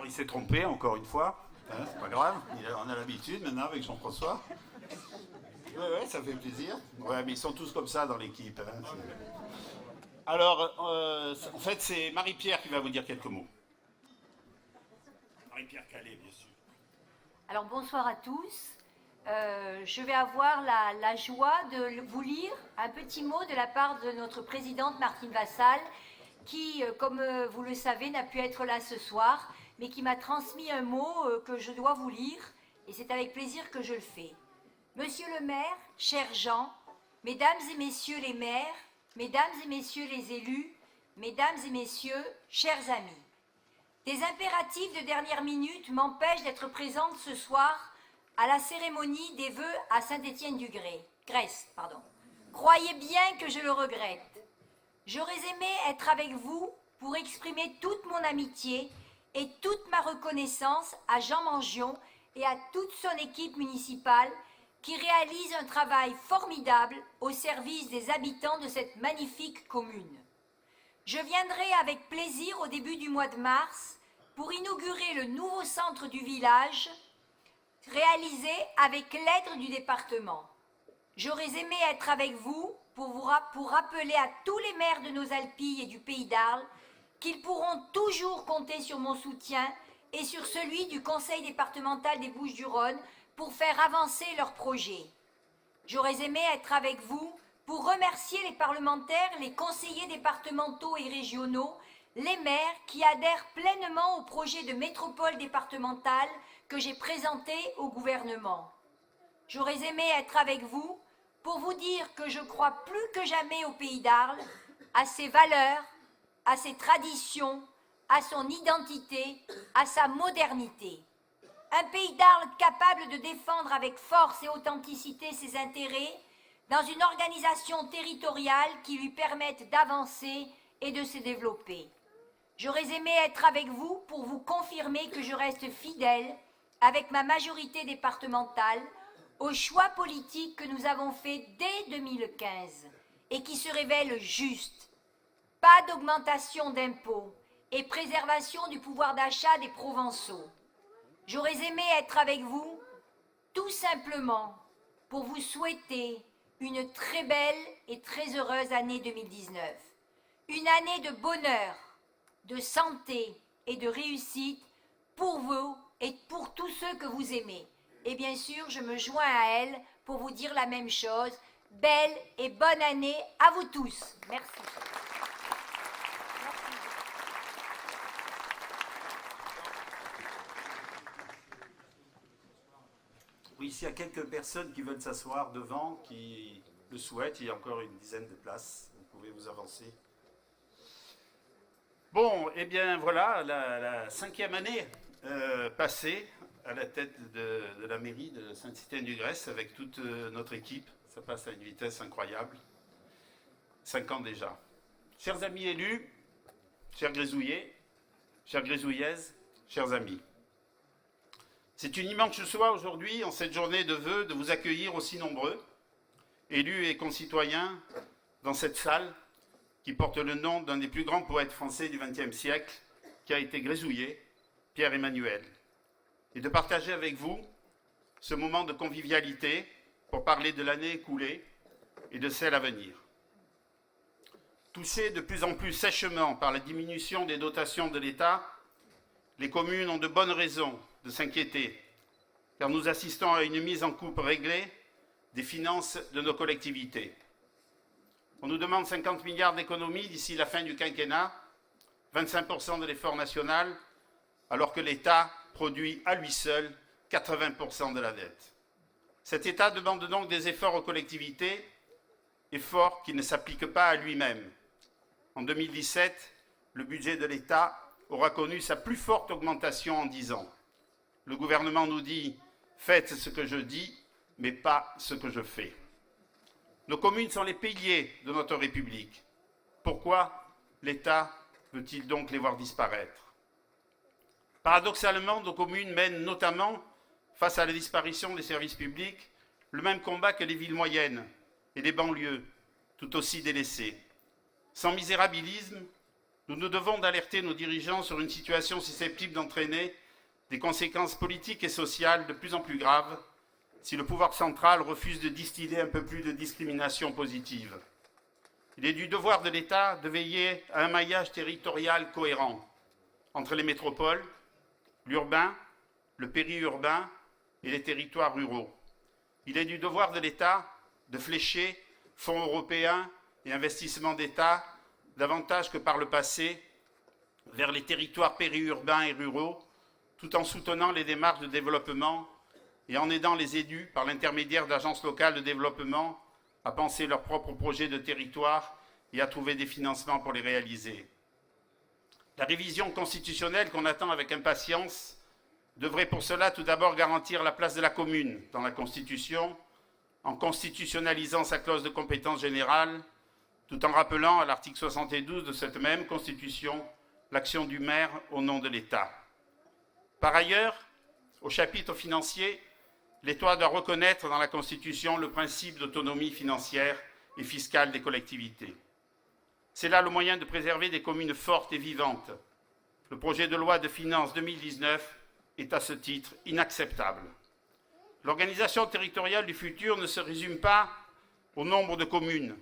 Alors il s'est trompé encore une fois, hein, c'est pas grave, on a l'habitude maintenant avec Jean-François. Ouais, ça fait plaisir. Ouais, mais ils sont tous comme ça dans l'équipe. Hein. Alors, en fait, c'est Marie-Pierre qui va vous dire quelques mots. Marie-Pierre Calais, bien sûr. Alors bonsoir à tous. Je vais avoir la joie de vous lire un petit mot de la part de notre présidente Martine Vassal, qui, comme vous le savez, n'a pu être là ce soir, mais qui m'a transmis un mot que je dois vous lire, et c'est avec plaisir que je le fais. Monsieur le maire, cher Jean, mesdames et messieurs les maires, mesdames et messieurs les élus, mesdames et messieurs, chers amis, des impératifs de dernière minute m'empêchent d'être présente ce soir à la cérémonie des vœux à Saint-Étienne-du-Grèce. Croyez bien que je le regrette. J'aurais aimé être avec vous pour exprimer toute mon amitié et toute ma reconnaissance à Jean Mangion et à toute son équipe municipale qui réalise un travail formidable au service des habitants de cette magnifique commune. Je viendrai avec plaisir au début du mois de mars pour inaugurer le nouveau centre du village réalisé avec l'aide du département. J'aurais aimé être avec vous pour rappeler à tous les maires de nos Alpilles et du Pays d'Arles qu'ils pourront toujours compter sur mon soutien et sur celui du Conseil départemental des Bouches-du-Rhône pour faire avancer leurs projets. J'aurais aimé être avec vous pour remercier les parlementaires, les conseillers départementaux et régionaux, les maires qui adhèrent pleinement au projet de métropole départementale que j'ai présenté au gouvernement. J'aurais aimé être avec vous pour vous dire que je crois plus que jamais au Pays d'Arles, à ses valeurs, à ses traditions, à son identité, à sa modernité. Un Pays d'Arles capable de défendre avec force et authenticité ses intérêts dans une organisation territoriale qui lui permette d'avancer et de se développer. J'aurais aimé être avec vous pour vous confirmer que je reste fidèle, avec ma majorité départementale, au choix politique que nous avons fait dès 2015 et qui se révèle juste. Pas d'augmentation d'impôts et préservation du pouvoir d'achat des Provençaux. J'aurais aimé être avec vous, tout simplement, pour vous souhaiter une très belle et très heureuse année 2019. Une année de bonheur, de santé et de réussite pour vous et pour tous ceux que vous aimez. Et bien sûr, je me joins à elle pour vous dire la même chose. Belle et bonne année à vous tous. Merci. Oui, s'il y a quelques personnes qui veulent s'asseoir devant, qui le souhaitent, il y a encore une dizaine de places. Vous pouvez vous avancer. Bon, eh bien voilà, la 5e année passée à la tête de la mairie de Saint-Étienne-du-Grèce avec toute notre équipe. Ça passe à une vitesse incroyable. 5 ans déjà. Chers amis élus, chers Grézouillais, chères Grézouillaises, chers amis. C'est une immense joie aujourd'hui, en cette journée de vœux, de vous accueillir aussi nombreux, élus et concitoyens, dans cette salle qui porte le nom d'un des plus grands poètes français du XXe siècle, qui a été Grézouillé, Pierre-Emmanuel, et de partager avec vous ce moment de convivialité pour parler de l'année écoulée et de celle à venir. Touchées de plus en plus sèchement par la diminution des dotations de l'État, les communes ont de bonnes raisons de s'inquiéter, car nous assistons à une mise en coupe réglée des finances de nos collectivités. On nous demande 50 milliards d'économies d'ici la fin du quinquennat, 25% de l'effort national, alors que l'État produit à lui seul 80% de la dette. Cet État demande donc des efforts aux collectivités, efforts qui ne s'appliquent pas à lui-même. En 2017, le budget de l'État aura connu sa plus forte augmentation en 10 ans. Le gouvernement nous dit « faites ce que je dis, mais pas ce que je fais ». Nos communes sont les piliers de notre République. Pourquoi l'État veut-il donc les voir disparaître? Paradoxalement, nos communes mènent notamment, face à la disparition des services publics, le même combat que les villes moyennes et les banlieues, tout aussi délaissées. Sans misérabilisme, Nous nous devons d'alerter nos dirigeants sur une situation susceptible d'entraîner des conséquences politiques et sociales de plus en plus graves si le pouvoir central refuse de distiller un peu plus de discrimination positive. Il est du devoir de l'État de veiller à un maillage territorial cohérent entre les métropoles, l'urbain, le périurbain et les territoires ruraux. Il est du devoir de l'État de flécher fonds européens et investissements d'État davantage que par le passé vers les territoires périurbains et ruraux, tout en soutenant les démarches de développement et en aidant les élus, par l'intermédiaire d'agences locales de développement, à penser leurs propres projets de territoire et à trouver des financements pour les réaliser. La révision constitutionnelle qu'on attend avec impatience devrait pour cela tout d'abord garantir la place de la commune dans la Constitution, en constitutionnalisant sa clause de compétence générale, tout en rappelant à l'article 72 de cette même Constitution l'action du maire au nom de l'État. Par ailleurs, au chapitre financier, l'État doit reconnaître dans la Constitution le principe d'autonomie financière et fiscale des collectivités. C'est là le moyen de préserver des communes fortes et vivantes. Le projet de loi de finances 2019 est à ce titre inacceptable. L'organisation territoriale du futur ne se résume pas au nombre de communes.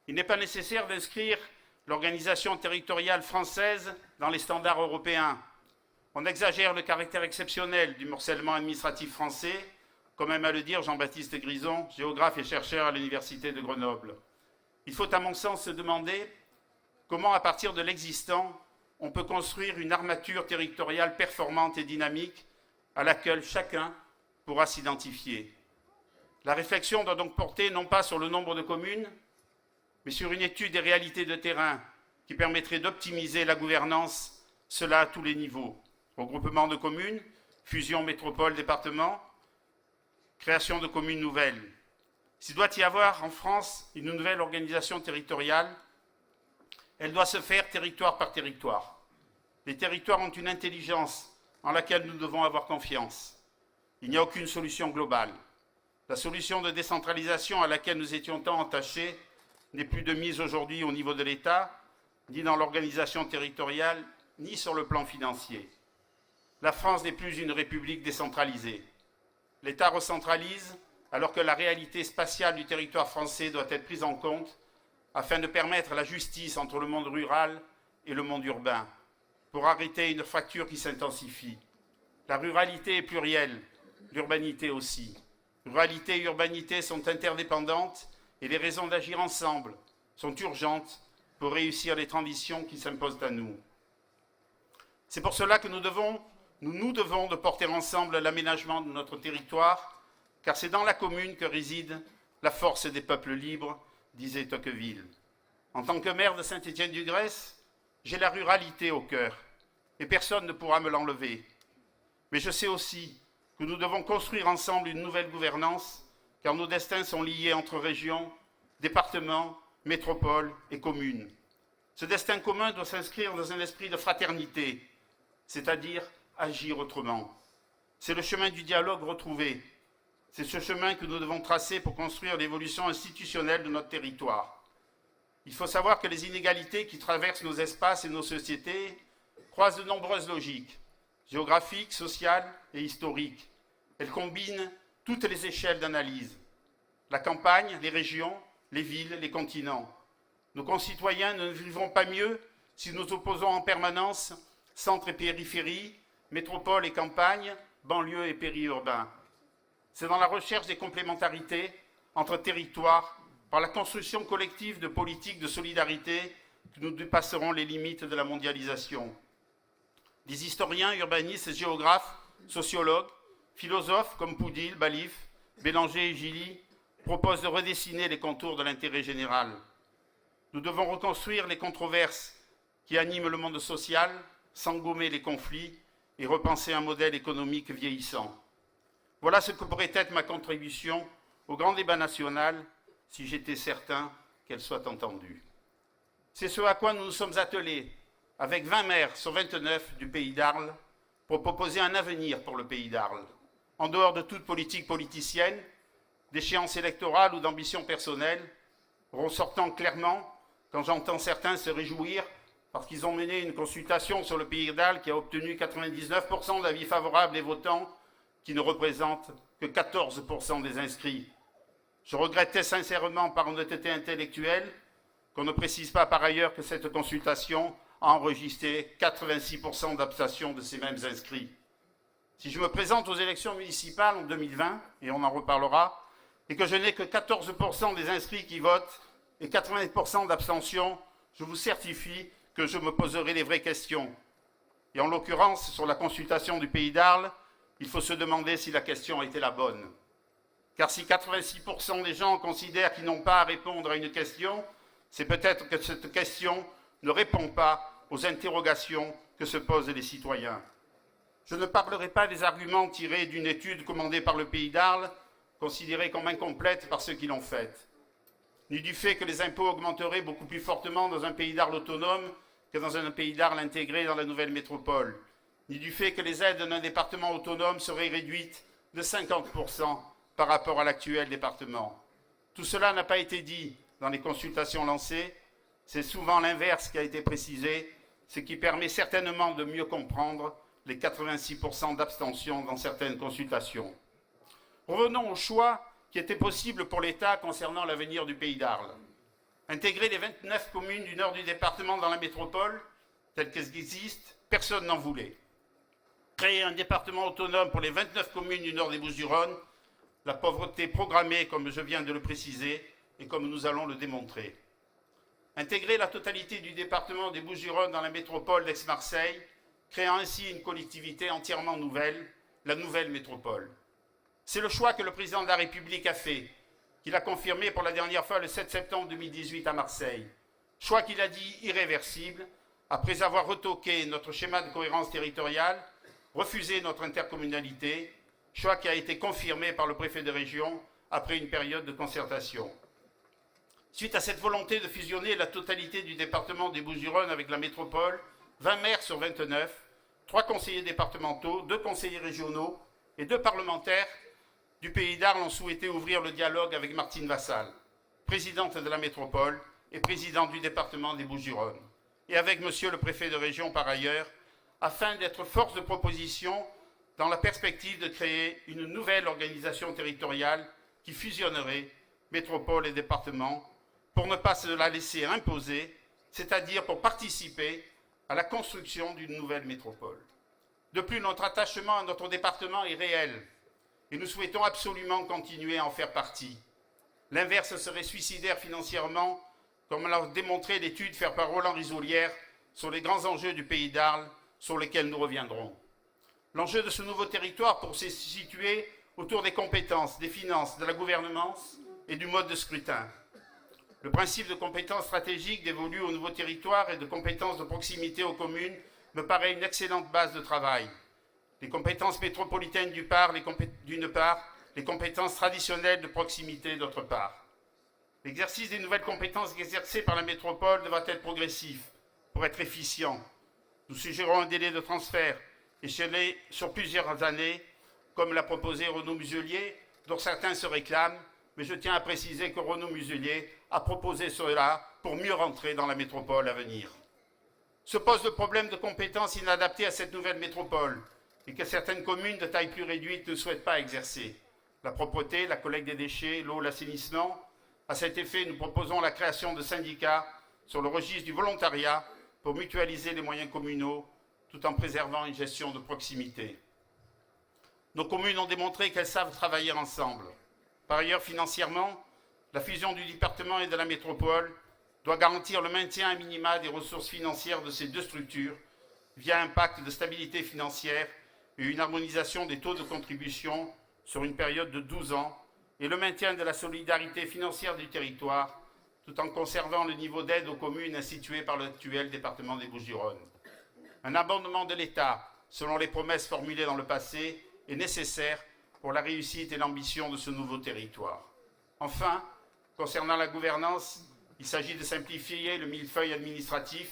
Il n'est pas nécessaire d'inscrire l'organisation territoriale française dans les standards européens. On exagère le caractère exceptionnel du morcellement administratif français, comme aime à le dire Jean-Baptiste Grison, géographe et chercheur à l'Université de Grenoble. Il faut à mon sens se demander comment, à partir de l'existant, on peut construire une armature territoriale performante et dynamique à laquelle chacun pourra s'identifier. La réflexion doit donc porter non pas sur le nombre de communes, mais sur une étude des réalités de terrain qui permettrait d'optimiser la gouvernance, cela à tous les niveaux. Regroupement de communes, fusion métropole-département, création de communes nouvelles. S'il doit y avoir en France une nouvelle organisation territoriale, elle doit se faire territoire par territoire. Les territoires ont une intelligence en laquelle nous devons avoir confiance. Il n'y a aucune solution globale. La solution de décentralisation à laquelle nous étions tant attachés n'est plus de mise aujourd'hui au niveau de l'État, ni dans l'organisation territoriale, ni sur le plan financier. La France n'est plus une république décentralisée. L'État recentralise alors que la réalité spatiale du territoire français doit être prise en compte afin de permettre la justice entre le monde rural et le monde urbain, pour arrêter une fracture qui s'intensifie. La ruralité est plurielle, l'urbanité aussi. Ruralité et urbanité sont interdépendantes et les raisons d'agir ensemble sont urgentes pour réussir les transitions qui s'imposent à nous. C'est pour cela que nous nous devons de porter ensemble l'aménagement de notre territoire, car c'est dans la commune que réside la force des peuples libres, disait Tocqueville. En tant que maire de Saint-Étienne-du-Grèce, j'ai la ruralité au cœur, et personne ne pourra me l'enlever. Mais je sais aussi que nous devons construire ensemble une nouvelle gouvernance, car nos destins sont liés entre régions, départements, métropoles et communes. Ce destin commun doit s'inscrire dans un esprit de fraternité, c'est-à-dire agir autrement. C'est le chemin du dialogue retrouvé. C'est ce chemin que nous devons tracer pour construire l'évolution institutionnelle de notre territoire. Il faut savoir que les inégalités qui traversent nos espaces et nos sociétés croisent de nombreuses logiques, géographiques, sociales et historiques. Elles combinent toutes les échelles d'analyse. La campagne, les régions, les villes, les continents. Nos concitoyens ne vivront pas mieux si nous opposons en permanence centre et périphérie, métropole et campagne, banlieue et périurbain. C'est dans la recherche des complémentarités entre territoires, par la construction collective de politiques de solidarité, que nous dépasserons les limites de la mondialisation. Des historiens, urbanistes, géographes, sociologues, philosophes comme Poudil, Balif, Bélanger et Gilly proposent de redessiner les contours de l'intérêt général. Nous devons reconstruire les controverses qui animent le monde social, sans gommer les conflits et repenser un modèle économique vieillissant. Voilà ce que pourrait être ma contribution au grand débat national si j'étais certain qu'elle soit entendue. C'est ce à quoi nous nous sommes attelés, avec 20 maires sur 29 du pays d'Arles, pour proposer un avenir pour le pays d'Arles, en dehors de toute politique politicienne, d'échéance électorale ou d'ambition personnelle, ressortant clairement quand j'entends certains se réjouir parce qu'ils ont mené une consultation sur le Pays d'Arles qui a obtenu 99% d'avis favorables des votants, qui ne représentent que 14% des inscrits. Je regrettais sincèrement, par honnêteté intellectuelle, qu'on ne précise pas par ailleurs que cette consultation a enregistré 86% d'abstention de ces mêmes inscrits. Si je me présente aux élections municipales en 2020, et on en reparlera, et que je n'ai que 14% des inscrits qui votent et 80% d'abstention, je vous certifie que je me poserai les vraies questions. Et en l'occurrence, sur la consultation du Pays d'Arles, il faut se demander si la question était la bonne. Car si 86% des gens considèrent qu'ils n'ont pas à répondre à une question, c'est peut-être que cette question ne répond pas aux interrogations que se posent les citoyens. Je ne parlerai pas des arguments tirés d'une étude commandée par le Pays d'Arles, considérée comme incomplète par ceux qui l'ont faite, ni du fait que les impôts augmenteraient beaucoup plus fortement dans un Pays d'Arles autonome que dans un Pays d'Arles intégré dans la nouvelle métropole, ni du fait que les aides d'un département autonome seraient réduites de 50% par rapport à l'actuel département. Tout cela n'a pas été dit dans les consultations lancées, c'est souvent l'inverse qui a été précisé, ce qui permet certainement de mieux comprendre les 86% d'abstention dans certaines consultations. Revenons au choix qui était possible pour l'État concernant l'avenir du Pays d'Arles. Intégrer les 29 communes du nord du département dans la métropole, telles qu'elles existent, personne n'en voulait. Créer un département autonome pour les 29 communes du nord des Bouches-du-Rhône, la pauvreté programmée, comme je viens de le préciser, et comme nous allons le démontrer. Intégrer la totalité du département des Bouches-du-Rhône dans la métropole d'Aix-Marseille, créant ainsi une collectivité entièrement nouvelle, la nouvelle métropole. C'est le choix que le président de la République a fait, qu'il a confirmé pour la dernière fois le 7 septembre 2018 à Marseille. Choix qu'il a dit irréversible, après avoir retoqué notre schéma de cohérence territoriale, refusé notre intercommunalité, choix qui a été confirmé par le préfet de région après une période de concertation. Suite à cette volonté de fusionner la totalité du département des Bouches-du-Rhône avec la métropole, 20 maires sur 29, 3 conseillers départementaux, 2 conseillers régionaux et 2 parlementaires du Pays d'Arles ont souhaité ouvrir le dialogue avec Martine Vassal, présidente de la métropole et présidente du département des Bouches-du-Rhône, et avec monsieur le préfet de région par ailleurs, afin d'être force de proposition dans la perspective de créer une nouvelle organisation territoriale qui fusionnerait métropole et département pour ne pas se la laisser imposer, c'est-à-dire pour participer à la construction d'une nouvelle métropole. De plus, notre attachement à notre département est réel et nous souhaitons absolument continuer à en faire partie. L'inverse serait suicidaire financièrement, comme l'a démontré l'étude faite par Roland Risolière sur les grands enjeux du Pays d'Arles, sur lesquels nous reviendrons. L'enjeu de ce nouveau territoire pour se situer autour des compétences, des finances, de la gouvernance et du mode de scrutin. Le principe de compétences stratégiques dévolues au nouveau territoire et de compétences de proximité aux communes me paraît une excellente base de travail. Les compétences métropolitaines d'une part, les compétences traditionnelles de proximité d'autre part. L'exercice des nouvelles compétences exercées par la métropole devra être progressif pour être efficient. Nous suggérons un délai de transfert échelé sur plusieurs années, comme l'a proposé Renaud Muselier, dont certains se réclament, mais je tiens à préciser que Renaud Muselier a proposé cela pour mieux rentrer dans la métropole à venir. Se pose le problème de compétences inadaptées à cette nouvelle métropole et que certaines communes de taille plus réduite ne souhaitent pas exercer. La propreté, la collecte des déchets, l'eau, l'assainissement. À cet effet, nous proposons la création de syndicats sur le registre du volontariat pour mutualiser les moyens communaux tout en préservant une gestion de proximité. Nos communes ont démontré qu'elles savent travailler ensemble. Par ailleurs, financièrement, la fusion du département et de la métropole doit garantir le maintien à minima des ressources financières de ces deux structures via un pacte de stabilité financière et une harmonisation des taux de contribution sur une période de 12 ans et le maintien de la solidarité financière du territoire tout en conservant le niveau d'aide aux communes institué par l'actuel département des Bouches-du-Rhône. Un abondement de l'État, selon les promesses formulées dans le passé, est nécessaire pour la réussite et l'ambition de ce nouveau territoire. Enfin, concernant la gouvernance, il s'agit de simplifier le millefeuille administratif.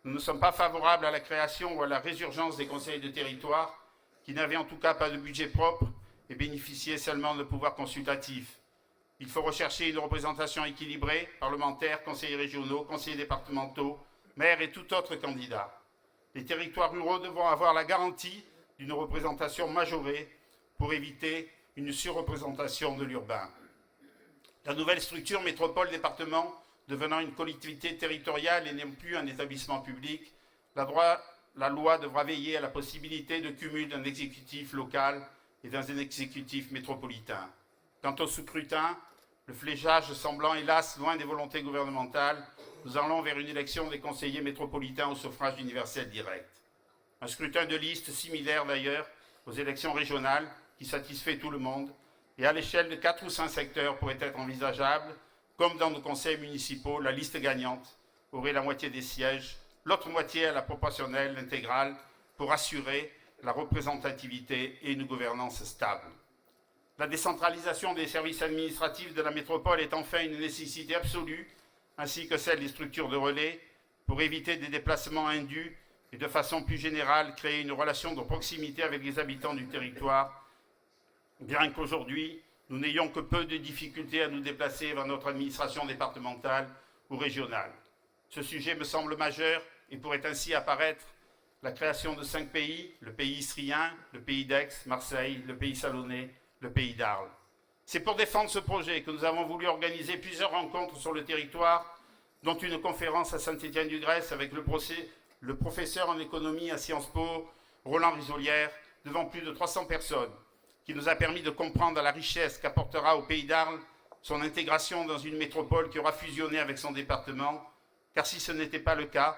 Nous ne sommes pas favorables à la création ou à la résurgence des conseils de territoire qui n'avaient en tout cas pas de budget propre et bénéficiaient seulement de pouvoirs consultatifs. Il faut rechercher une représentation équilibrée, parlementaires, conseillers régionaux, conseillers départementaux, maires et tout autre candidat. Les territoires ruraux devront avoir la garantie d'une représentation majorée pour éviter une surreprésentation de l'urbain. La nouvelle structure métropole-département devenant une collectivité territoriale et non plus un établissement public, la loi devra veiller à la possibilité de cumul d'un exécutif local et d'un exécutif métropolitain. Quant au scrutin, le fléchage semblant hélas loin des volontés gouvernementales, nous allons vers une élection des conseillers métropolitains au suffrage universel direct. Un scrutin de liste similaire d'ailleurs aux élections régionales qui satisfait tout le monde et à l'échelle de 4 ou 5 secteurs pourrait être envisageable, comme dans nos conseils municipaux, la liste gagnante aurait la moitié des sièges, l'autre moitié à la proportionnelle intégrale pour assurer la représentativité et une gouvernance stable. La décentralisation des services administratifs de la métropole est enfin une nécessité absolue, ainsi que celle des structures de relais, pour éviter des déplacements indus et de façon plus générale créer une relation de proximité avec les habitants du territoire, bien qu'aujourd'hui nous n'ayons que peu de difficultés à nous déplacer vers notre administration départementale ou régionale. Ce sujet me semble majeur et pourrait ainsi apparaître la création de 5 pays, le pays istrien, le pays d'Aix, Marseille, le pays salonnais, le pays d'Arles. C'est pour défendre ce projet que nous avons voulu organiser plusieurs rencontres sur le territoire, dont une conférence à Saint-Étienne-du-Grèce avec le professeur en économie à Sciences Po, Roland Risolière, devant plus de 300 personnes, qui nous a permis de comprendre la richesse qu'apportera au pays d'Arles son intégration dans une métropole qui aura fusionné avec son département, car si ce n'était pas le cas,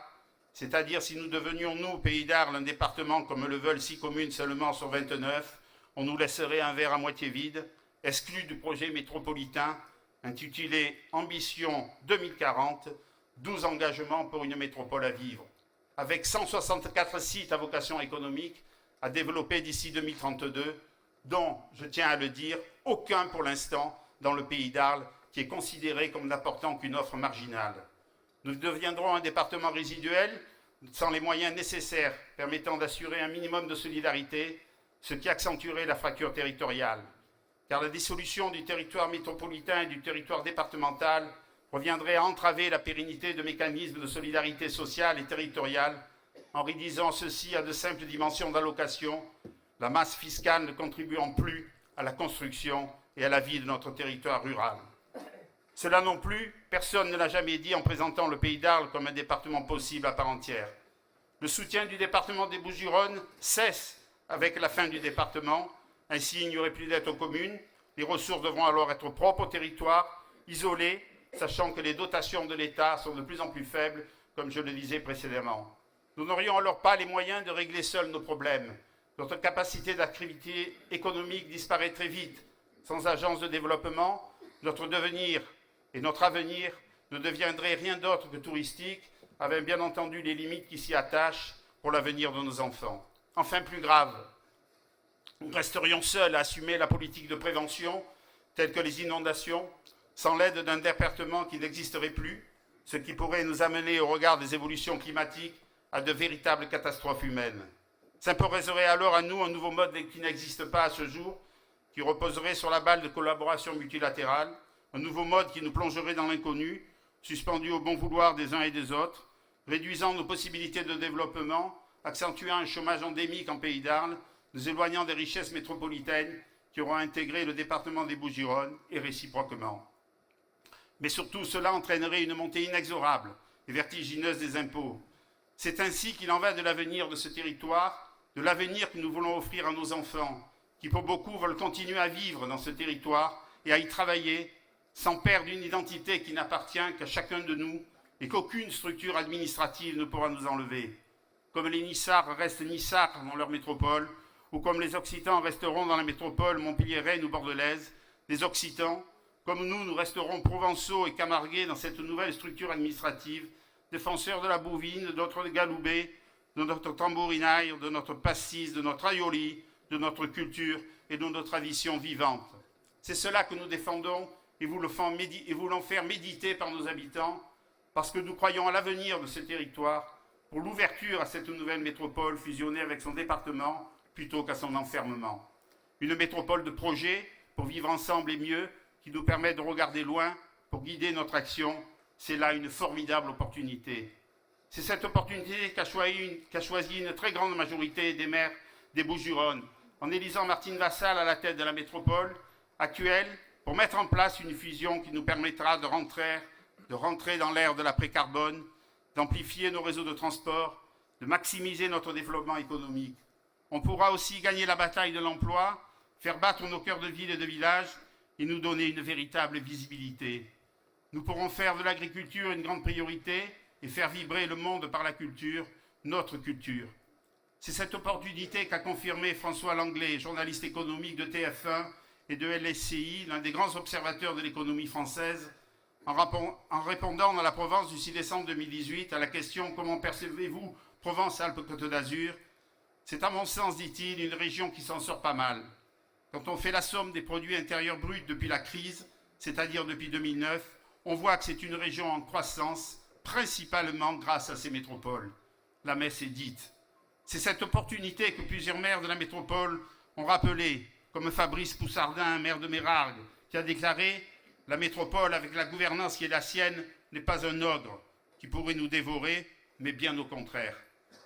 c'est-à-dire si nous devenions, nous, pays d'Arles, un département comme le veulent 6 communes seulement sur 29, on nous laisserait un verre à moitié vide, exclu du projet métropolitain intitulé « Ambition 2040 », 12 engagements pour une métropole à vivre, avec 164 sites à vocation économique à développer d'ici 2032, dont, je tiens à le dire, aucun pour l'instant dans le pays d'Arles, qui est considéré comme n'apportant qu'une offre marginale. Nous deviendrons un département résiduel, sans les moyens nécessaires permettant d'assurer un minimum de solidarité, ce qui accentuerait la fracture territoriale. Car la dissolution du territoire métropolitain et du territoire départemental reviendrait à entraver la pérennité de mécanismes de solidarité sociale et territoriale, en réduisant ceux-ci à de simples dimensions d'allocation, la masse fiscale ne contribuant plus à la construction et à la vie de notre territoire rural. Cela non plus, personne ne l'a jamais dit en présentant le pays d'Arles comme un département possible à part entière. Le soutien du département des Bouches-du-Rhône cesse avec la fin du département. Ainsi, il n'y aurait plus d'aide aux communes. Les ressources devront alors être propres au territoire, isolées, sachant que les dotations de l'État sont de plus en plus faibles, comme je le disais précédemment. Nous n'aurions alors pas les moyens de régler seuls nos problèmes. Notre capacité d'activité économique disparaîtrait vite. Sans agence de développement, notre devenir et notre avenir ne deviendraient rien d'autre que touristique, avec bien entendu les limites qui s'y attachent pour l'avenir de nos enfants. Enfin, plus grave, nous resterions seuls à assumer la politique de prévention, telle que les inondations, sans l'aide d'un département qui n'existerait plus, ce qui pourrait nous amener, au regard des évolutions climatiques, à de véritables catastrophes humaines. S'imposerait alors à nous un nouveau mode qui n'existe pas à ce jour, qui reposerait sur la base de collaboration multilatérale, un nouveau mode qui nous plongerait dans l'inconnu, suspendu au bon vouloir des uns et des autres, réduisant nos possibilités de développement, accentuant un chômage endémique en pays d'Arles, nous éloignant des richesses métropolitaines qui auront intégré le département des Bouches-du-Rhône et réciproquement. Mais surtout, cela entraînerait une montée inexorable et vertigineuse des impôts. C'est ainsi qu'il en va de l'avenir de ce territoire, de l'avenir que nous voulons offrir à nos enfants, qui pour beaucoup veulent continuer à vivre dans ce territoire et à y travailler, sans perdre une identité qui n'appartient qu'à chacun de nous et qu'aucune structure administrative ne pourra nous enlever. Comme les Nissards restent Nissards dans leur métropole, ou comme les Occitans resteront dans la métropole montpelliéraine ou bordelaise, les Occitans, comme nous resterons provençaux et camarguais dans cette nouvelle structure administrative, défenseurs de la bouvine, de notre galoubet, de notre tambourinaille, de notre pastis, de notre aioli, de notre culture et de notre tradition vivante. C'est cela que nous défendons et voulons faire méditer par nos habitants, parce que nous croyons à l'avenir de ce territoire, pour l'ouverture à cette nouvelle métropole fusionnée avec son département, plutôt qu'à son enfermement. Une métropole de projet, pour vivre ensemble et mieux, qui nous permet de regarder loin, pour guider notre action, c'est là une formidable opportunité. C'est cette opportunité qu'a choisi une très grande majorité des maires des Bouches-du-Rhône en élisant Martine Vassal à la tête de la métropole actuelle pour mettre en place une fusion qui nous permettra de rentrer dans l'ère de l'après-carbone, d'amplifier nos réseaux de transport, de maximiser notre développement économique. On pourra aussi gagner la bataille de l'emploi, faire battre nos cœurs de ville et de village et nous donner une véritable visibilité. Nous pourrons faire de l'agriculture une grande priorité et faire vibrer le monde par la culture, notre culture. C'est cette opportunité qu'a confirmé François Langlais, journaliste économique de TF1 et de LSCI, l'un des grands observateurs de l'économie française, en répondant dans la Provence du 6 décembre 2018 à la question « Comment percevez-vous Provence-Alpes-Côte d'Azur ?» C'est à mon sens, dit-il, une région qui s'en sort pas mal. Quand on fait la somme des produits intérieurs bruts depuis la crise, c'est-à-dire depuis 2009, on voit que c'est une région en croissance, principalement grâce à ses métropoles. La messe est dite. C'est cette opportunité que plusieurs maires de la métropole ont rappelée, comme Fabrice Poussardin, maire de Mérargues, qui a déclaré « La métropole, avec la gouvernance qui est la sienne, n'est pas un ogre qui pourrait nous dévorer, mais bien au contraire. »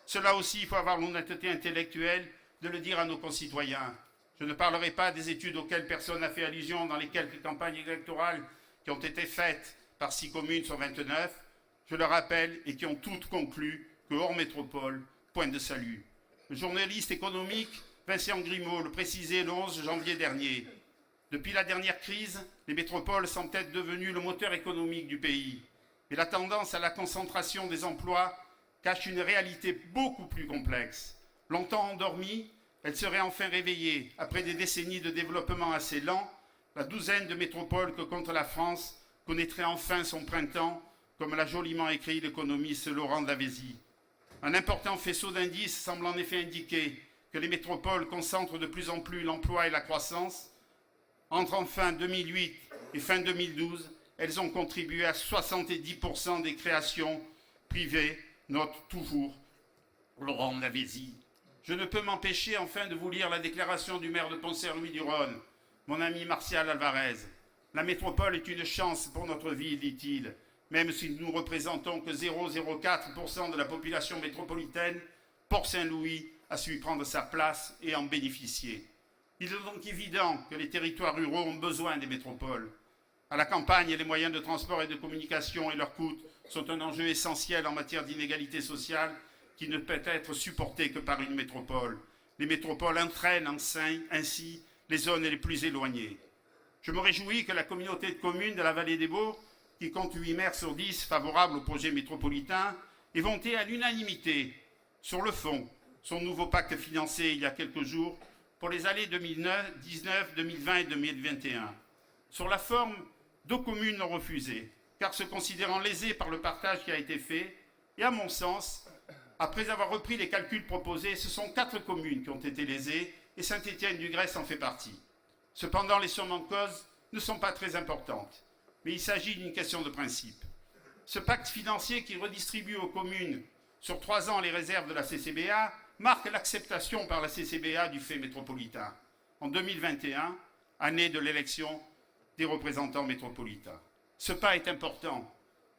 Cela aussi, il faut avoir l'honnêteté intellectuelle de le dire à nos concitoyens. Je ne parlerai pas des études auxquelles personne n'a fait allusion dans les quelques campagnes électorales qui ont été faites par 6 communes sur 29, je le rappelle, et qui ont toutes conclu que hors métropole, point de salut. Le journaliste économique Vincent Grimaud le précisait le 11 janvier dernier. Depuis la dernière crise, les métropoles sont peut-être devenues le moteur économique du pays. Mais la tendance à la concentration des emplois cache une réalité beaucoup plus complexe. Longtemps endormie, elle serait enfin réveillée. Après des décennies de développement assez lent, la douzaine de métropoles que compte la France connaîtrait enfin son printemps, comme l'a joliment écrit l'économiste Laurent Davésy. Un important faisceau d'indices semble en effet indiquer que les métropoles concentrent de plus en plus l'emploi et la croissance. Entre fin 2008 et fin 2012, elles ont contribué à 70% des créations privées, note toujours Laurent Davésy. Je ne peux m'empêcher enfin de vous lire la déclaration du maire de Pont-Saint-Louis-du-Rhône, mon ami Martial Alvarez. La métropole est une chance pour notre ville, dit-il, même si nous ne représentons que 0,04% de la population métropolitaine. Port-Saint-Louis a su prendre sa place et en bénéficier. Il est donc évident que les territoires ruraux ont besoin des métropoles. À la campagne, les moyens de transport et de communication et leurs coûts sont un enjeu essentiel en matière d'inégalité sociale qui ne peut être supporté que par une métropole. Les métropoles entraînent ainsi les zones les plus éloignées. Je me réjouis que la communauté de communes de la Vallée des Baux, qui compte 8 maires sur 10 favorables au projet métropolitain, ait voté à l'unanimité, sur le fond, son nouveau pacte financier il y a quelques jours pour les années 2019, 2020 et 2021. Sur la forme, 2 communes l'ont refusé, car se considérant lésées par le partage qui a été fait, et à mon sens, après avoir repris les calculs proposés, ce sont 4 communes qui ont été lésées, et Saint-Étienne-du-Grèce en fait partie. Cependant, les sommes en cause ne sont pas très importantes, mais il s'agit d'une question de principe. Ce pacte financier qui redistribue aux communes sur 3 ans les réserves de la CCBA marque l'acceptation par la CCBA du fait métropolitain, en 2021, année de l'élection des représentants métropolitains. Ce pas est important.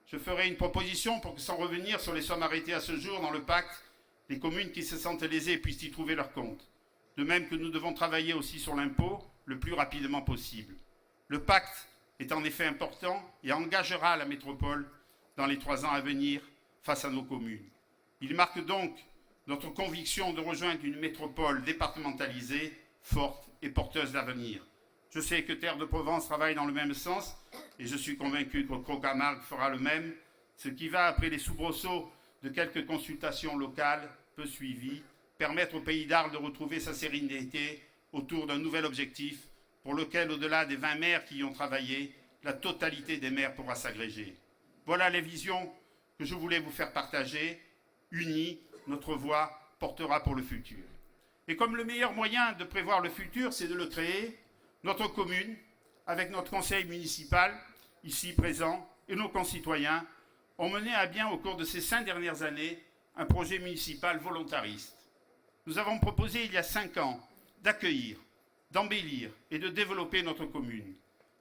Je ferai une proposition pour que, sans revenir sur les sommes arrêtées à ce jour dans le pacte, les communes qui se sentent lésées puissent y trouver leur compte. De même que nous devons travailler aussi sur l'impôt le plus rapidement possible. Le pacte est en effet important et engagera la métropole dans les 3 ans à venir face à nos communes. Il marque donc notre conviction de rejoindre une métropole départementalisée, forte et porteuse d'avenir. Je sais que Terre de Provence travaille dans le même sens et je suis convaincu que Crocamargue fera le même, ce qui va, après les soubresauts de quelques consultations locales peu suivies, permettre au Pays d'Arles de retrouver sa sérénité autour d'un nouvel objectif pour lequel, au-delà des 20 maires qui y ont travaillé, la totalité des maires pourra s'agréger. Voilà les visions que je voulais vous faire partager. Unis, notre voix portera pour le futur. Et comme le meilleur moyen de prévoir le futur, c'est de le créer, notre commune, avec notre conseil municipal, ici présent, et nos concitoyens, ont mené à bien au cours de ces 5 dernières années un projet municipal volontariste. Nous avons proposé il y a 5 ans d'accueillir, d'embellir et de développer notre commune.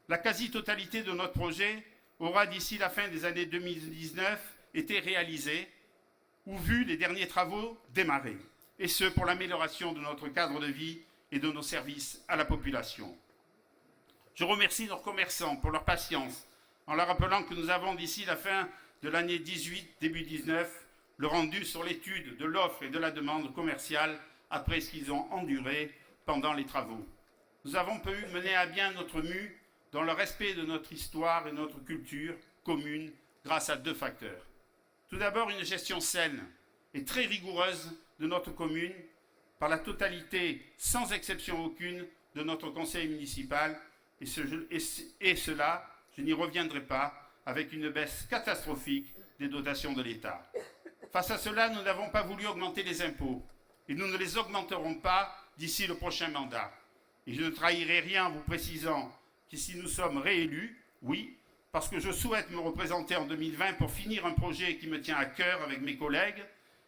La quasi-totalité de notre projet aura d'ici la fin des années 2019 été réalisée ou vu les derniers travaux démarrer, et ce pour l'amélioration de notre cadre de vie et de nos services à la population. Je remercie nos commerçants pour leur patience, en leur rappelant que nous avons d'ici la fin de l'année 18, début 19, le rendu sur l'étude de l'offre et de la demande commerciale après ce qu'ils ont enduré pendant les travaux. Nous avons pu mener à bien notre mue dans le respect de notre histoire et notre culture commune grâce à 2 facteurs. Tout d'abord, une gestion saine et très rigoureuse de notre commune par la totalité, sans exception aucune, de notre conseil municipal, et cela, je n'y reviendrai pas, avec une baisse catastrophique des dotations de l'État. Face à cela, nous n'avons pas voulu augmenter les impôts, et nous ne les augmenterons pas d'ici le prochain mandat. Et je ne trahirai rien en vous précisant que si nous sommes réélus, oui, parce que je souhaite me représenter en 2020 pour finir un projet qui me tient à cœur avec mes collègues,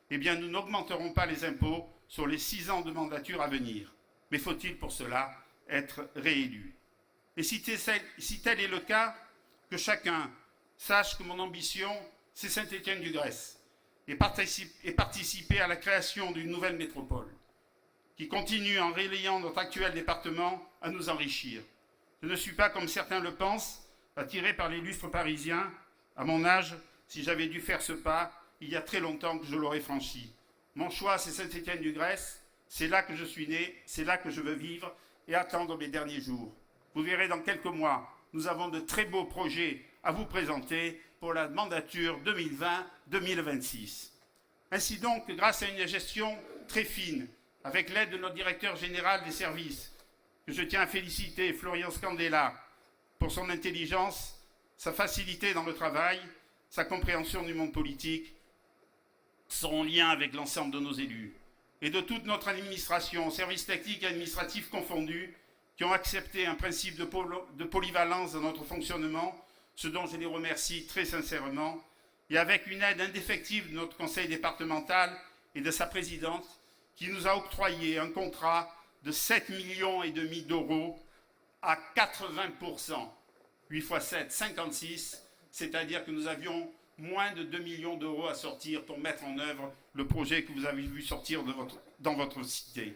eh bien nous n'augmenterons pas les impôts sur les 6 ans de mandature à venir. Mais faut-il pour cela être réélu? Et si tel est le cas, que chacun sache que mon ambition, c'est Saint-Étienne-du-Grèce et participer à la création d'une nouvelle métropole qui continue en relayant notre actuel département à nous enrichir. Je ne suis pas, comme certains le pensent, attiré par les lustres parisiens. À mon âge, si j'avais dû faire ce pas, il y a très longtemps que je l'aurais franchi. Mon choix, c'est Saint-Étienne-du-Grèce, c'est là que je suis né, c'est là que je veux vivre et attendre mes derniers jours. Vous verrez dans quelques mois, nous avons de très beaux projets à vous présenter pour la mandature 2020-2026. Ainsi donc, grâce à une gestion très fine, avec l'aide de notre directeur général des services, que je tiens à féliciter, Florian Scandella, pour son intelligence, sa facilité dans le travail, sa compréhension du monde politique, son lien avec l'ensemble de nos élus, et de toute notre administration, services techniques et administratifs confondus, qui ont accepté un principe de polyvalence dans notre fonctionnement, ce dont je les remercie très sincèrement, et avec une aide indéfectible de notre conseil départemental et de sa présidente, qui nous a octroyé un contrat de 7,5 millions d'euros à 80%, 8 x 7, 56, c'est-à-dire que nous avions moins de 2 millions d'euros à sortir pour mettre en œuvre le projet que vous avez vu sortir dans votre cité.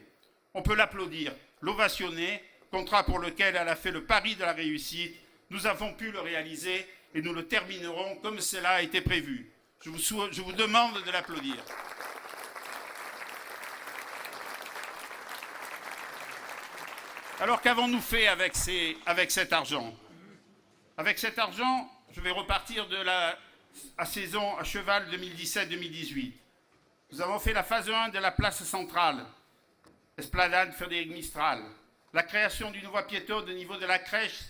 On peut l'applaudir, l'ovationner, contrat pour lequel elle a fait le pari de la réussite. Nous avons pu le réaliser et nous le terminerons comme cela a été prévu. Je vous demande de l'applaudir. Alors qu'avons-nous fait avec cet argent? Avec cet argent, je vais repartir de la saison à cheval 2017-2018. Nous avons fait la phase 1 de la place centrale, Esplanade Frédéric Mistral, la création d'une voie piétonne au niveau de la crèche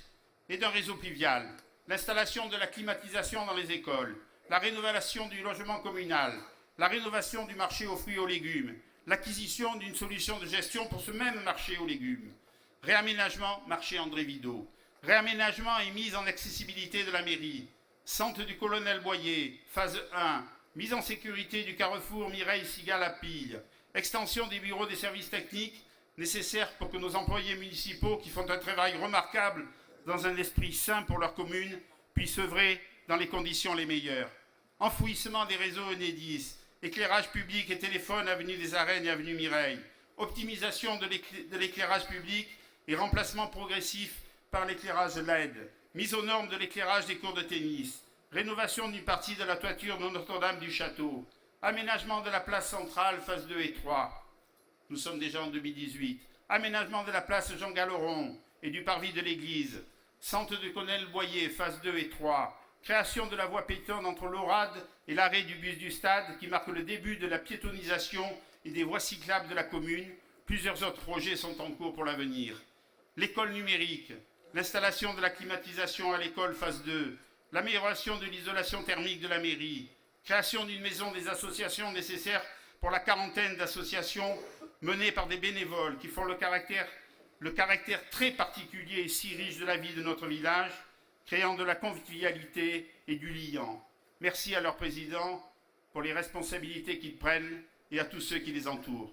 et d'un réseau pluvial, l'installation de la climatisation dans les écoles, la rénovation du logement communal, la rénovation du marché aux fruits et aux légumes, l'acquisition d'une solution de gestion pour ce même marché aux légumes, réaménagement marché André Vidot, réaménagement et mise en accessibilité de la mairie, centre du colonel Boyer, phase 1, mise en sécurité du carrefour Mireille Sigal à Pille, extension des bureaux des services techniques nécessaires pour que nos employés municipaux qui font un travail remarquable dans un esprit sain pour leur commune puissent œuvrer dans les conditions les meilleures. Enfouissement des réseaux Enedis, éclairage public et téléphone avenue des Arènes et avenue Mireille, optimisation de l'éclairage public et remplacement progressif par l'éclairage LED, mise aux normes de l'éclairage des cours de tennis, rénovation d'une partie de la toiture de Notre-Dame du Château, aménagement de la place centrale, phase 2 et 3. Nous sommes déjà en 2018. Aménagement de la place Jean Galleron et du parvis de l'église. Centre du colonel Boyer, phase 2 et 3. Création de la voie piétonne entre l'Orade et l'arrêt du bus du stade qui marque le début de la piétonisation et des voies cyclables de la commune. Plusieurs autres projets sont en cours pour l'avenir. L'école numérique, l'installation de la climatisation à l'école phase 2, l'amélioration de l'isolation thermique de la mairie, création d'une maison des associations nécessaires pour la quarantaine d'associations menées par des bénévoles qui font le caractère très particulier et si riche de la vie de notre village, créant de la convivialité et du liant. Merci à leur président pour les responsabilités qu'ils prennent et à tous ceux qui les entourent.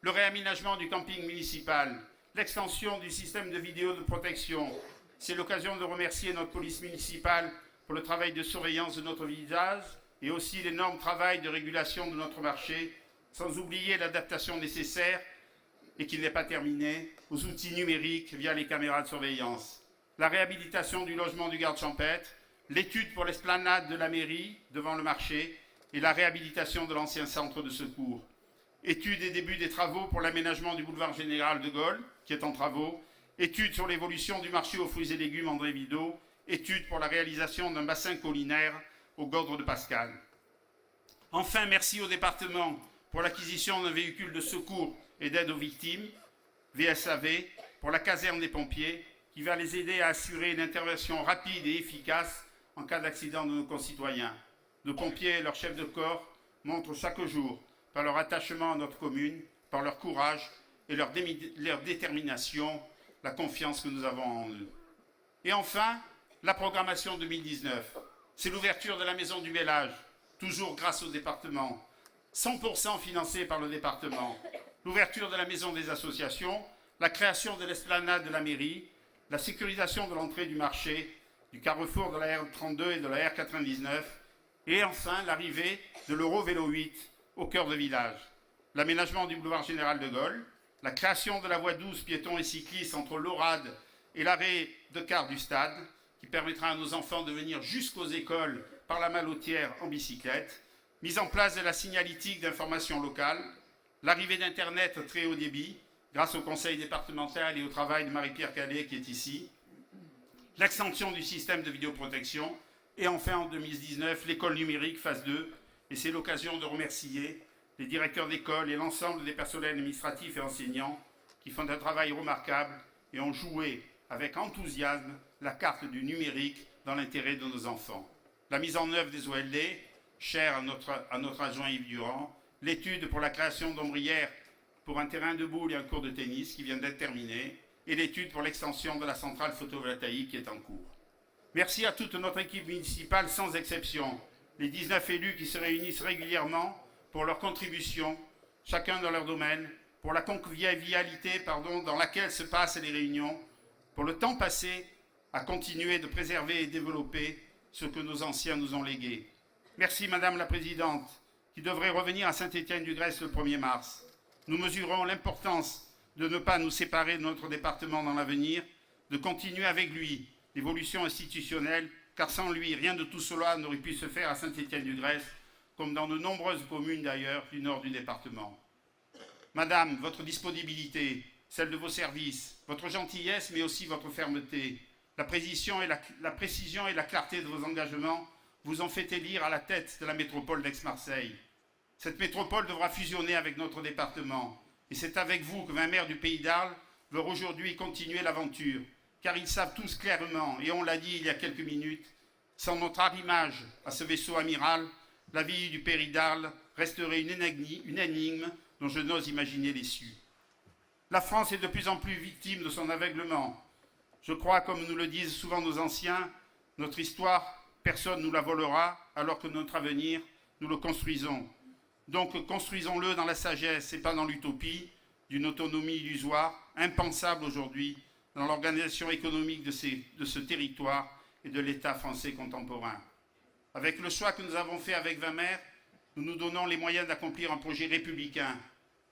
Le réaménagement du camping municipal, l'extension du système de vidéo de protection. C'est l'occasion de remercier notre police municipale pour le travail de surveillance de notre village et aussi l'énorme travail de régulation de notre marché, sans oublier l'adaptation nécessaire, et qui n'est pas terminée, aux outils numériques via les caméras de surveillance. La réhabilitation du logement du garde champêtre, l'étude pour l'esplanade de la mairie devant le marché et la réhabilitation de l'ancien centre de secours. Étude et début des travaux pour l'aménagement du boulevard Général de Gaulle, qui est en travaux. Étude sur l'évolution du marché aux fruits et légumes André Vidot. Étude pour la réalisation d'un bassin collinaire au Gordre de Pascal. Enfin, merci au département pour l'acquisition d'un véhicule de secours et d'aide aux victimes, VSAV, pour la caserne des pompiers, qui va les aider à assurer une intervention rapide et efficace en cas d'accident de nos concitoyens. Nos pompiers et leurs chefs de corps montrent chaque jour, par leur attachement à notre commune, par leur courage et leur détermination, la confiance que nous avons en eux. Et enfin, la programmation 2019. C'est l'ouverture de la Maison du Bel Âge, toujours grâce au département, 100% financée par le département. L'ouverture de la Maison des associations, la création de l'esplanade de la mairie, la sécurisation de l'entrée du marché, du carrefour de la R32 et de la R99, et enfin l'arrivée de l'Euro-Vélo 8 au cœur de village. L'aménagement du boulevard Général de Gaulle, la création de la voie 12 piétons et cyclistes entre l'Orade et l'arrêt de car du stade, qui permettra à nos enfants de venir jusqu'aux écoles par la Malotière en bicyclette, mise en place de la signalétique d'information locale, l'arrivée d'Internet très haut débit, grâce au conseil départemental et au travail de Marie-Pierre Calais qui est ici, l'extension du système de vidéoprotection, et enfin en 2019, l'école numérique phase 2, et c'est l'occasion de remercier les directeurs d'école et l'ensemble des personnels administratifs et enseignants qui font un travail remarquable et ont joué avec enthousiasme la carte du numérique dans l'intérêt de nos enfants. La mise en œuvre des OLD, chère à notre adjoint Yves Durand, l'étude pour la création d'ombrières pour un terrain de boules et un court de tennis qui vient d'être terminé, et l'étude pour l'extension de la centrale photovoltaïque qui est en cours. Merci à toute notre équipe municipale sans exception, les 19 élus qui se réunissent régulièrement pour leur contribution, chacun dans leur domaine, pour la convivialité dans laquelle se passent les réunions, pour le temps passé à continuer de préserver et développer ce que nos anciens nous ont légué. Merci Madame la Présidente, qui devrait revenir à Saint-Étienne-du-Grèce le 1er mars. Nous mesurons l'importance de ne pas nous séparer de notre département dans l'avenir, de continuer avec lui l'évolution institutionnelle, car sans lui, rien de tout cela n'aurait pu se faire à Saint-Étienne-du-Grèce, comme dans de nombreuses communes d'ailleurs du nord du département. Madame, votre disponibilité, celle de vos services, votre gentillesse, mais aussi votre fermeté, la précision et la clarté de vos engagements vous ont fait élire à la tête de la métropole d'Aix-Marseille. Cette métropole devra fusionner avec notre département, et c'est avec vous que 20 maires du Pays d'Arles veulent aujourd'hui continuer l'aventure, car ils savent tous clairement, et on l'a dit il y a quelques minutes, sans notre arrimage à ce vaisseau amiral, la vie du Pays d'Arles resterait une énigme dont je n'ose imaginer l'issue. La France est de plus en plus victime de son aveuglement. Je crois, comme nous le disent souvent nos anciens, notre histoire, personne ne nous la volera, alors que notre avenir, nous le construisons. Donc construisons-le dans la sagesse et pas dans l'utopie d'une autonomie illusoire, impensable aujourd'hui dans l'organisation économique de ce territoire et de l'État français contemporain. Avec le choix que nous avons fait avec 20 maires, nous nous donnons les moyens d'accomplir un projet républicain.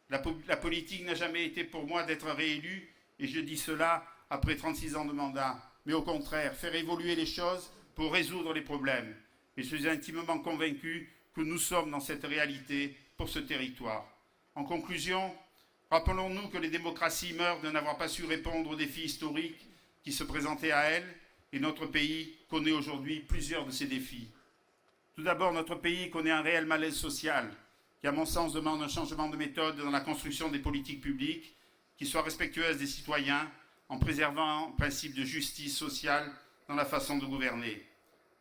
La politique n'a jamais été pour moi d'être réélu, et je dis cela après 36 ans de mandat, mais au contraire, faire évoluer les choses pour résoudre les problèmes. Et je suis intimement convaincu que nous sommes dans cette réalité pour ce territoire. En conclusion, rappelons-nous que les démocraties meurent de n'avoir pas su répondre aux défis historiques qui se présentaient à elles, et notre pays connaît aujourd'hui plusieurs de ces défis. Tout d'abord, notre pays connaît un réel malaise social, qui à mon sens demande un changement de méthode dans la construction des politiques publiques, qui soient respectueuses des citoyens, en préservant le principe de justice sociale dans la façon de gouverner.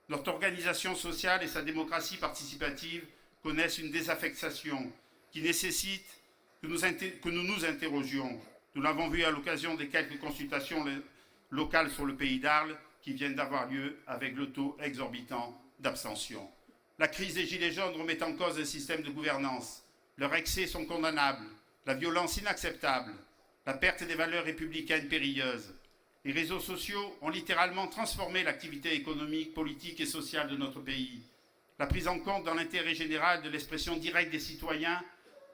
Notre organisation sociale et sa démocratie participative connaissent une désaffectation qui nécessite que nous nous interrogions. Nous l'avons vu à l'occasion des quelques consultations locales sur le Pays d'Arles qui viennent d'avoir lieu avec le taux exorbitant d'abstention. La crise des Gilets jaunes remet en cause un système de gouvernance. Leurs excès sont condamnables, la violence inacceptable, la perte des valeurs républicaines périlleuse. Les réseaux sociaux ont littéralement transformé l'activité économique, politique et sociale de notre pays. La prise en compte dans l'intérêt général de l'expression directe des citoyens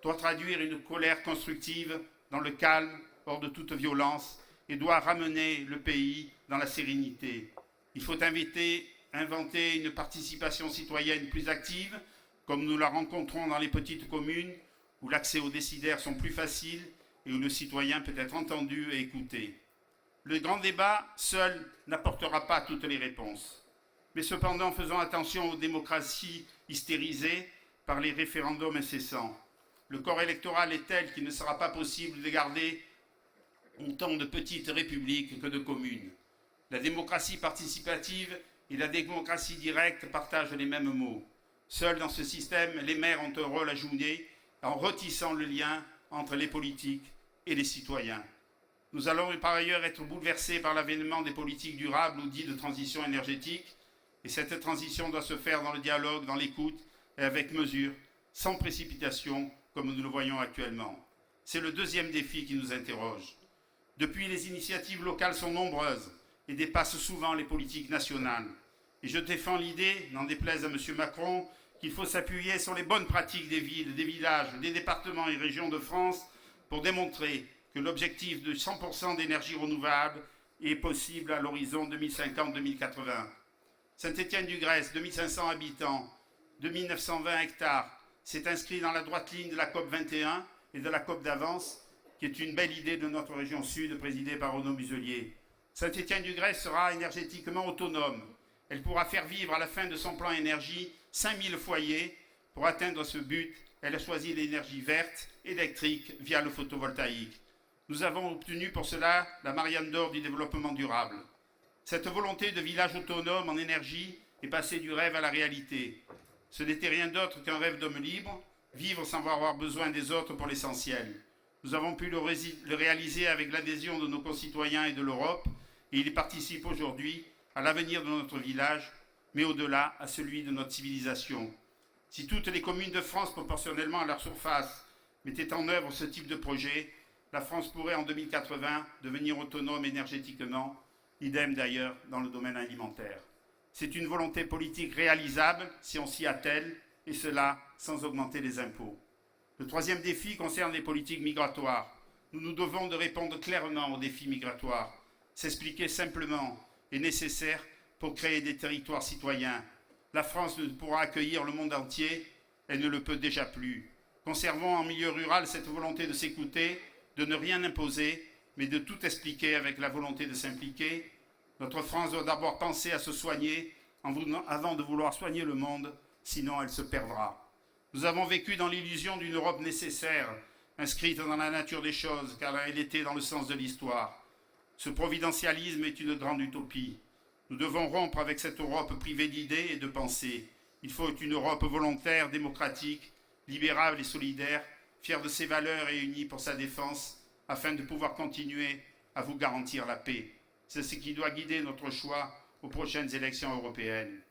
doit traduire une colère constructive dans le calme, hors de toute violence, et doit ramener le pays dans la sérénité. Il faut inventer une participation citoyenne plus active, comme nous la rencontrons dans les petites communes, où l'accès aux décideurs sont plus faciles et où le citoyen peut être entendu et écouté. Le grand débat, seul, n'apportera pas toutes les réponses. Mais cependant, faisons attention aux démocraties hystérisées par les référendums incessants. Le corps électoral est tel qu'il ne sera pas possible de garder autant de petites républiques que de communes. La démocratie participative et la démocratie directe partagent les mêmes mots. Seuls dans ce système, les maires ont un rôle à jouer en retissant le lien entre les politiques et les citoyens. Nous allons par ailleurs être bouleversés par l'avènement des politiques durables ou dites de transition énergétique, et cette transition doit se faire dans le dialogue, dans l'écoute et avec mesure, sans précipitation, comme nous le voyons actuellement. C'est le deuxième défi qui nous interroge. Depuis, les initiatives locales sont nombreuses et dépassent souvent les politiques nationales. Et je défends l'idée, n'en déplaise à M. Macron, qu'il faut s'appuyer sur les bonnes pratiques des villes, des villages, des départements et régions de France pour démontrer que l'objectif de 100% d'énergie renouvelable est possible à l'horizon 2050-2080. Saint-Étienne-du-Grèce, 2500 habitants, 2920 hectares, s'est inscrit dans la droite ligne de la COP 21 et de la COP d'avance, qui est une belle idée de notre région sud, présidée par Renaud Muselier. Saint-Étienne-du-Grèce sera énergétiquement autonome. Elle pourra faire vivre à la fin de son plan énergie 5000 foyers. Pour atteindre ce but, elle a choisi l'énergie verte, électrique, via le photovoltaïque. Nous avons obtenu pour cela la Marianne d'or du développement durable. Cette volonté de village autonome en énergie est passée du rêve à la réalité. Ce n'était rien d'autre qu'un rêve d'homme libre, vivre sans avoir besoin des autres pour l'essentiel. Nous avons pu le réaliser avec l'adhésion de nos concitoyens et de l'Europe, et il participe aujourd'hui à l'avenir de notre village, mais au-delà à celui de notre civilisation. Si toutes les communes de France, proportionnellement à leur surface, mettaient en œuvre ce type de projet, la France pourrait en 2080 devenir autonome énergétiquement, idem d'ailleurs dans le domaine alimentaire. C'est une volonté politique réalisable si on s'y attelle, et cela sans augmenter les impôts. Le troisième défi concerne les politiques migratoires. Nous nous devons de répondre clairement aux défis migratoires. S'expliquer simplement est nécessaire pour créer des territoires citoyens. La France ne pourra accueillir le monde entier, elle ne le peut déjà plus. Conservons en milieu rural cette volonté de s'écouter, de ne rien imposer, mais de tout expliquer avec la volonté de s'impliquer. Notre France doit d'abord penser à se soigner avant de vouloir soigner le monde, sinon elle se perdra. Nous avons vécu dans l'illusion d'une Europe nécessaire, inscrite dans la nature des choses, car elle était dans le sens de l'histoire. Ce providentialisme est une grande utopie. Nous devons rompre avec cette Europe privée d'idées et de pensées. Il faut une Europe volontaire, démocratique, libérale et solidaire, fière de ses valeurs et unie pour sa défense, afin de pouvoir continuer à vous garantir la paix. C'est ce qui doit guider notre choix aux prochaines élections européennes.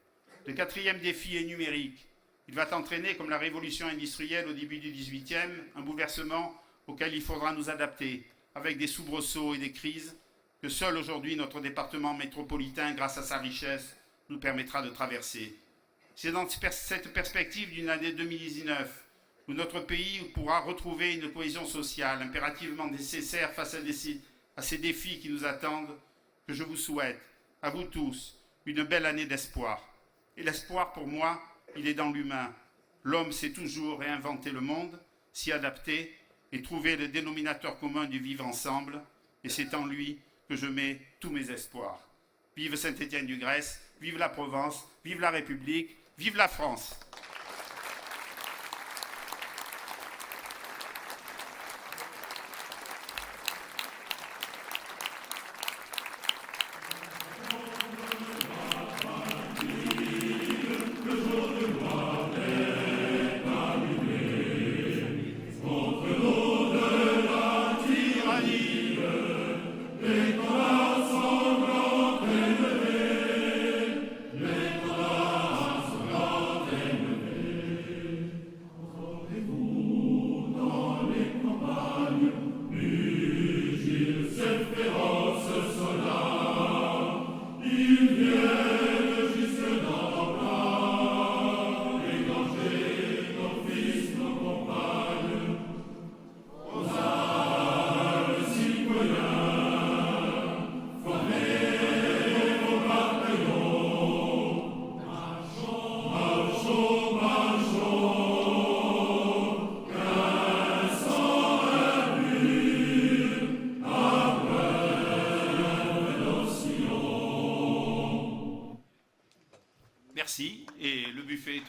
Le quatrième défi est numérique. Il va entraîner, comme la révolution industrielle au début du XVIIIe, un bouleversement auquel il faudra nous adapter, avec des soubresauts et des crises que seul aujourd'hui notre département métropolitain, grâce à sa richesse, nous permettra de traverser. C'est dans cette perspective d'une année 2019 où notre pays pourra retrouver une cohésion sociale impérativement nécessaire face à ces défis qui nous attendent, que je vous souhaite, à vous tous, une belle année d'espoir. Et l'espoir, pour moi, il est dans l'humain. L'homme sait toujours réinventer le monde, s'y adapter et trouver le dénominateur commun du vivre ensemble. Et c'est en lui que je mets tous mes espoirs. Vive Saint-Étienne-du-Grèce, vive la Provence, vive la République, vive la France.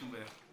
est ouvert.